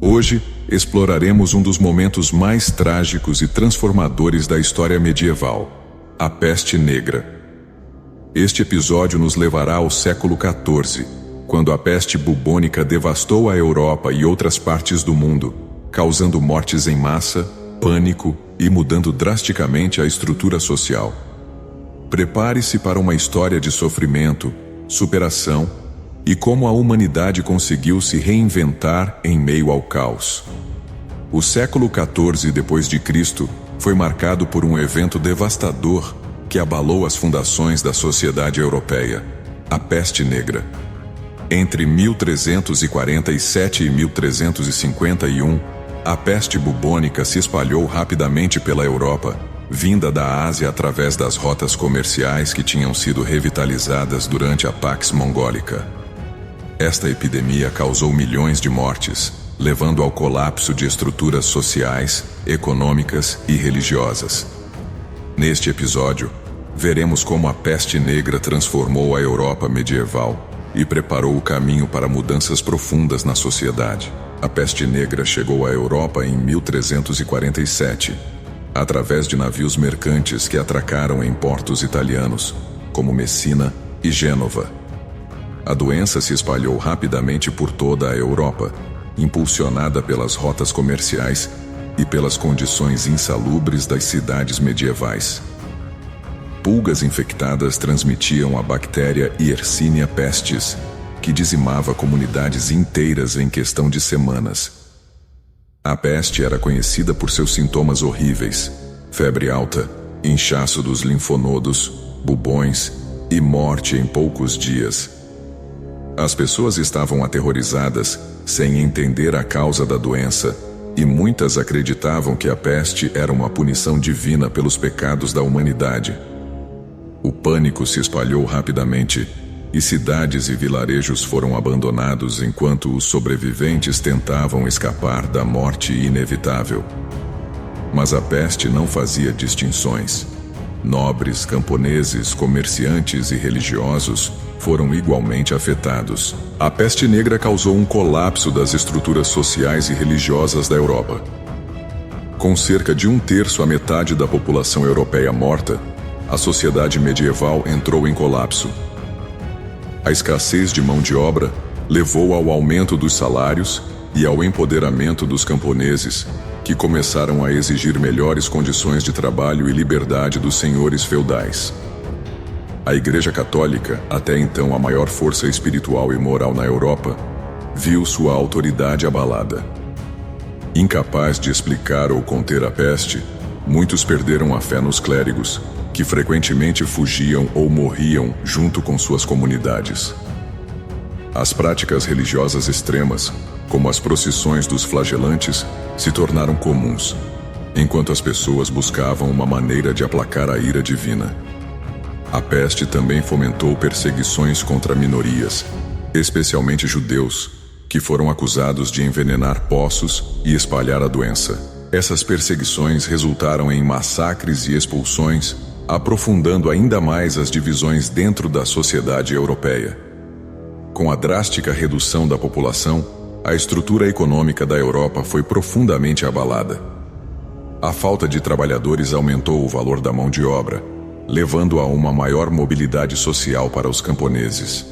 Hoje, exploraremos um dos momentos mais trágicos e transformadores da história medieval, a Peste Negra. Este episódio nos levará ao século XIV, quando a peste bubônica devastou a Europa e outras partes do mundo, causando mortes em massa, pânico e mudando drasticamente a estrutura social. Prepare-se para uma história de sofrimento, superação e como a humanidade conseguiu se reinventar em meio ao caos. O século XIV d.C. foi marcado por um evento devastador que abalou as fundações da sociedade europeia, a Peste Negra. Entre 1347 e 1351, a peste bubônica se espalhou rapidamente pela Europa, vinda da Ásia através das rotas comerciais que tinham sido revitalizadas durante a Pax Mongólica. Esta epidemia causou milhões de mortes, levando ao colapso de estruturas sociais, econômicas e religiosas. Neste episódio, veremos como a peste negra transformou a Europa medieval e preparou o caminho para mudanças profundas na sociedade. A peste negra chegou à Europa em 1347, através de navios mercantes que atracaram em portos italianos, como Messina e Gênova. A doença se espalhou rapidamente por toda a Europa, impulsionada pelas rotas comerciais e pelas condições insalubres das cidades medievais. Pulgas infectadas transmitiam a bactéria Yersinia pestis, que dizimava comunidades inteiras em questão de semanas. A peste era conhecida por seus sintomas horríveis: febre alta, inchaço dos linfonodos, bubões e morte em poucos dias. As pessoas estavam aterrorizadas, sem entender a causa da doença, e muitas acreditavam que a peste era uma punição divina pelos pecados da humanidade. O pânico se espalhou rapidamente, e cidades e vilarejos foram abandonados enquanto os sobreviventes tentavam escapar da morte inevitável. Mas a peste não fazia distinções. Nobres, camponeses, comerciantes e religiosos foram igualmente afetados. A peste negra causou um colapso das estruturas sociais e religiosas da Europa. Com cerca de 1/3 a metade da população europeia morta, a sociedade medieval entrou em colapso. A escassez de mão de obra levou ao aumento dos salários e ao empoderamento dos camponeses, que começaram a exigir melhores condições de trabalho e liberdade dos senhores feudais. A Igreja Católica, até então a maior força espiritual e moral na Europa, viu sua autoridade abalada. Incapaz de explicar ou conter a peste, muitos perderam a fé nos clérigos, que frequentemente fugiam ou morriam junto com suas comunidades. As práticas religiosas extremas, como as procissões dos flagelantes, se tornaram comuns, enquanto as pessoas buscavam uma maneira de aplacar a ira divina. A peste também fomentou perseguições contra minorias, especialmente judeus, que foram acusados de envenenar poços e espalhar a doença. Essas perseguições resultaram em massacres e expulsões, aprofundando ainda mais as divisões dentro da sociedade europeia. Com a drástica redução da população, a estrutura econômica da Europa foi profundamente abalada. A falta de trabalhadores aumentou o valor da mão de obra, levando a uma maior mobilidade social para os camponeses.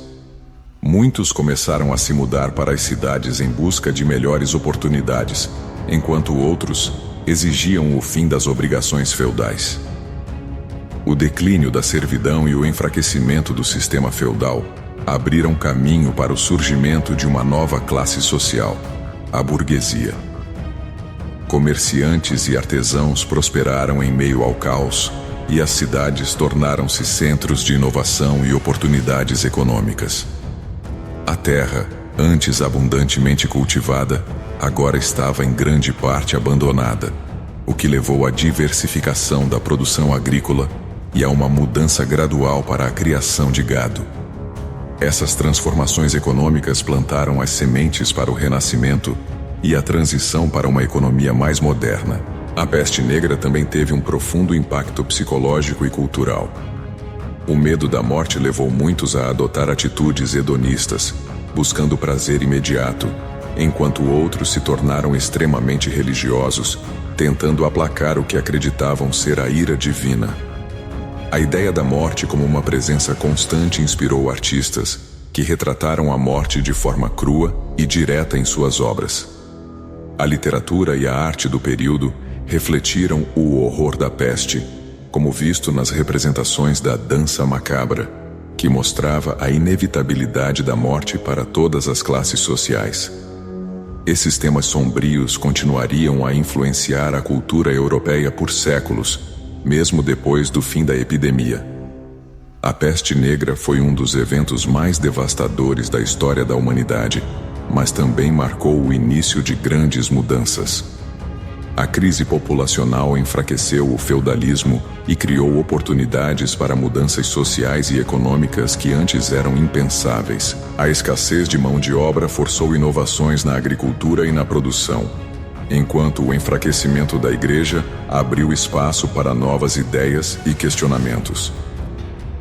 Muitos começaram a se mudar para as cidades em busca de melhores oportunidades, enquanto outros exigiam o fim das obrigações feudais. O declínio da servidão e o enfraquecimento do sistema feudal abriram caminho para o surgimento de uma nova classe social, a burguesia. Comerciantes e artesãos prosperaram em meio ao caos, e as cidades tornaram-se centros de inovação e oportunidades econômicas. A terra, antes abundantemente cultivada, agora estava em grande parte abandonada, o que levou à diversificação da produção agrícola e a uma mudança gradual para a criação de gado. Essas transformações econômicas plantaram as sementes para o renascimento e a transição para uma economia mais moderna. A peste negra também teve um profundo impacto psicológico e cultural. O medo da morte levou muitos a adotar atitudes hedonistas, buscando prazer imediato, enquanto outros se tornaram extremamente religiosos, tentando aplacar o que acreditavam ser a ira divina. A ideia da morte como uma presença constante inspirou artistas, que retrataram a morte de forma crua e direta em suas obras. A literatura e a arte do período refletiram o horror da peste, como visto nas representações da dança macabra, que mostrava a inevitabilidade da morte para todas as classes sociais. Esses temas sombrios continuariam a influenciar a cultura europeia por séculos, mesmo depois do fim da epidemia. A peste negra foi um dos eventos mais devastadores da história da humanidade, mas também marcou o início de grandes mudanças. A crise populacional enfraqueceu o feudalismo e criou oportunidades para mudanças sociais e econômicas que antes eram impensáveis. A escassez de mão de obra forçou inovações na agricultura e na produção, enquanto o enfraquecimento da Igreja abriu espaço para novas ideias e questionamentos.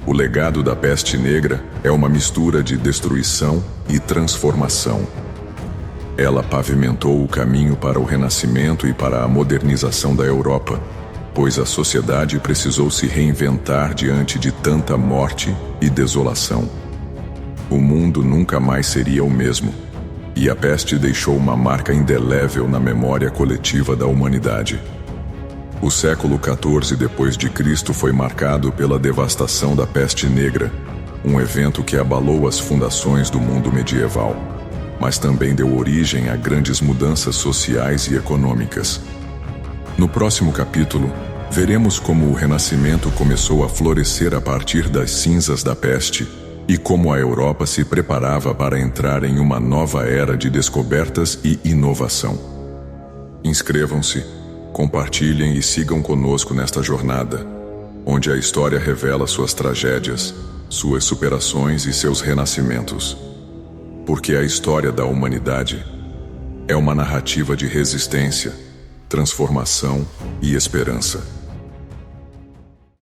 O legado da peste negra é uma mistura de destruição e transformação. Ela pavimentou o caminho para o Renascimento e para a modernização da Europa, pois a sociedade precisou se reinventar diante de tanta morte e desolação. O mundo nunca mais seria o mesmo, e a peste deixou uma marca indelével na memória coletiva da humanidade. O século XIV d.C. foi marcado pela devastação da peste negra, um evento que abalou as fundações do mundo medieval, mas também deu origem a grandes mudanças sociais e econômicas. No próximo capítulo, veremos como o Renascimento começou a florescer a partir das cinzas da peste e como a Europa se preparava para entrar em uma nova era de descobertas e inovação. Inscrevam-se, compartilhem e sigam conosco nesta jornada, onde a história revela suas tragédias, suas superações e seus renascimentos. Porque a história da humanidade é uma narrativa de resistência, transformação e esperança.